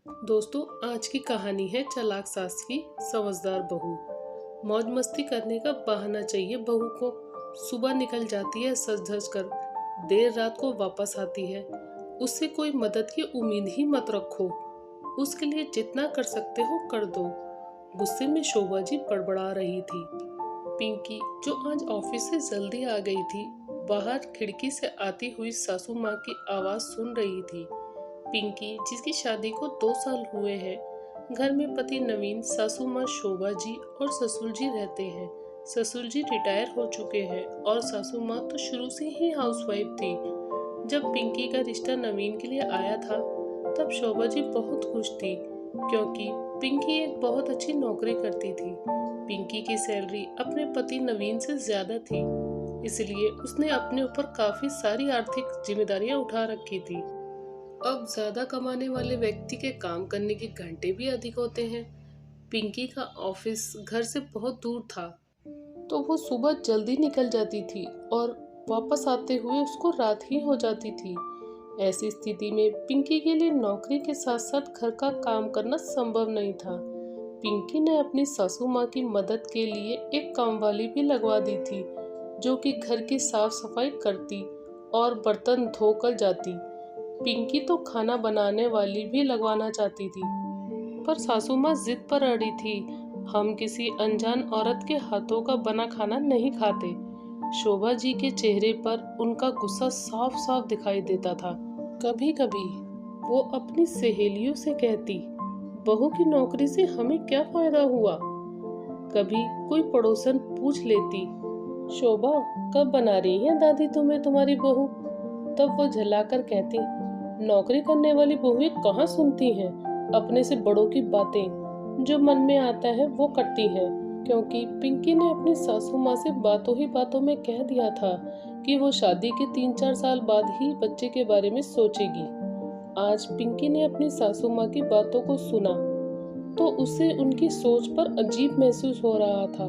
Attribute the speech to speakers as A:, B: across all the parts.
A: दोस्तों, आज की कहानी है चालाक सास की समझदार बहू। मौज मस्ती करने का बहाना चाहिए बहू को। सुबह निकल जाती है सज धज कर, देर रात को वापस आती है। उससे कोई मदद की उम्मीद ही मत रखो। उसके लिए जितना कर सकते हो कर दो। गुस्से में शोभा जी बड़बड़ा रही थी। पिंकी, जो आज ऑफिस से जल्दी आ गई थी, बाहर खिड़की से आती हुई सासू माँ की आवाज सुन रही थी। पिंकी, जिसकी शादी को 2 साल हुए हैं, घर में पति नवीन, सासू माँ शोभा जी और ससुर जी रहते हैं। ससुर जी रिटायर हो चुके हैं और सासू माँ तो शुरू से ही हाउसवाइफ थी। जब पिंकी का रिश्ता नवीन के लिए आया था, तब शोभा जी बहुत खुश थी, क्योंकि पिंकी एक बहुत अच्छी नौकरी करती थी। पिंकी की सैलरी अपने पति नवीन से ज्यादा थी, इसलिए उसने अपने ऊपर काफी सारी आर्थिक जिम्मेदारियां उठा रखी थी। अब ज्यादा कमाने वाले व्यक्ति के काम करने के घंटे भी अधिक होते हैं। पिंकी का ऑफिस घर से बहुत दूर था, तो वो सुबह जल्दी निकल जाती थी और वापस आते हुए उसको रात ही हो जाती थी। ऐसी स्थिति में पिंकी के लिए नौकरी के साथ साथ घर का काम करना संभव नहीं था। पिंकी ने अपनी सासू माँ की मदद के लिए एक कामवाली भी लगवा दी थी, जो कि घर की साफ सफाई करती और बर्तन धोकर जाती। पिंकी तो खाना बनाने वाली भी लगवाना चाहती थी, पर सासू माँ जिद पर अड़ी थी। हम किसी अनजान औरत के हाथों का बना खाना नहीं खाते। शोभा जी के चेहरे पर उनका गुस्सा साफ साफ दिखाई देता था। कभी कभी वो अपनी सहेलियों से कहती, बहू की नौकरी से हमें क्या फायदा हुआ। कभी कोई पड़ोसन पूछ लेती, शोभा कब बना रही है दादी तुम्हें तुम्हारी बहू। तब वो झल्लाकर कहती, नौकरी करने वाली बहुएं कहाँ सुनती हैं अपने से बड़ों की बातें, जो मन में आता है वो करती हैं। क्योंकि पिंकी ने अपनी सासू माँ से बातों ही बातों में कह दिया था कि वो शादी के 3-4 साल बाद ही बच्चे के बारे में सोचेगी। आज पिंकी ने अपनी सासू माँ की बातों को सुना तो उसे उनकी सोच पर अजीब महसूस हो रहा था।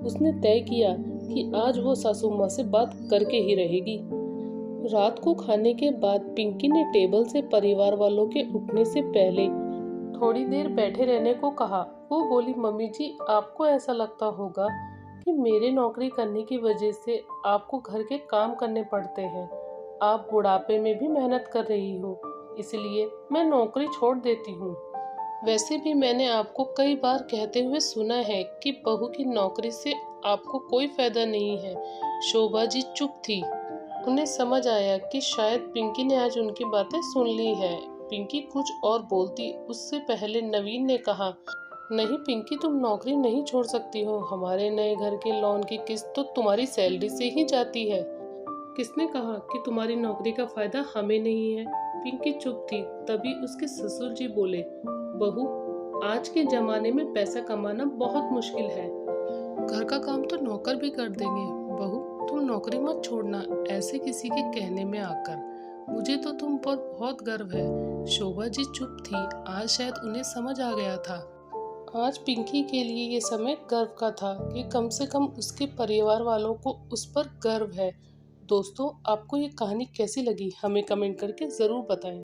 A: उसने तय किया कि आज वो सासू माँ से बात करके ही रहेगी। रात को खाने के बाद पिंकी ने टेबल से परिवार वालों के उठने से पहले थोड़ी देर बैठे रहने को कहा। वो बोली, मम्मी जी, आपको ऐसा लगता होगा कि मेरे नौकरी करने की वजह से आपको घर के काम करने पड़ते हैं। आप बुढ़ापे में भी मेहनत कर रही हो, इसलिए मैं नौकरी छोड़ देती हूँ। वैसे भी मैंने आपको कई बार कहते हुए सुना है कि बहू की नौकरी से आपको कोई फायदा नहीं है। शोभा जी चुप थी। उन्हें समझ आया कि शायद पिंकी ने आज उनकी बातें सुन ली है। पिंकी कुछ और बोलती उससे पहले नवीन ने कहा, नहीं पिंकी, तुम नौकरी नहीं छोड़ सकती हो। हमारे नए घर के लोन की किस्त तो तुम्हारी सैलरी से ही जाती है। किसने कहा कि तुम्हारी नौकरी का फायदा हमें नहीं है। पिंकी चुप थी। तभी उसके ससुर जी बोले, बहू, आज के जमाने में पैसा कमाना बहुत मुश्किल है। घर का काम तो नौकर भी कर देंगे। बहू, तुम नौकरी मत छोड़ना ऐसे किसी के कहने में आकर। मुझे तो तुम पर बहुत गर्व है। शोभा जी चुप थी। आज शायद उन्हें समझ आ गया था। आज पिंकी के लिए ये समय गर्व का था कि कम से कम उसके परिवार वालों को उस पर गर्व है। दोस्तों, आपको ये कहानी कैसी लगी हमें कमेंट करके ज़रूर बताएं।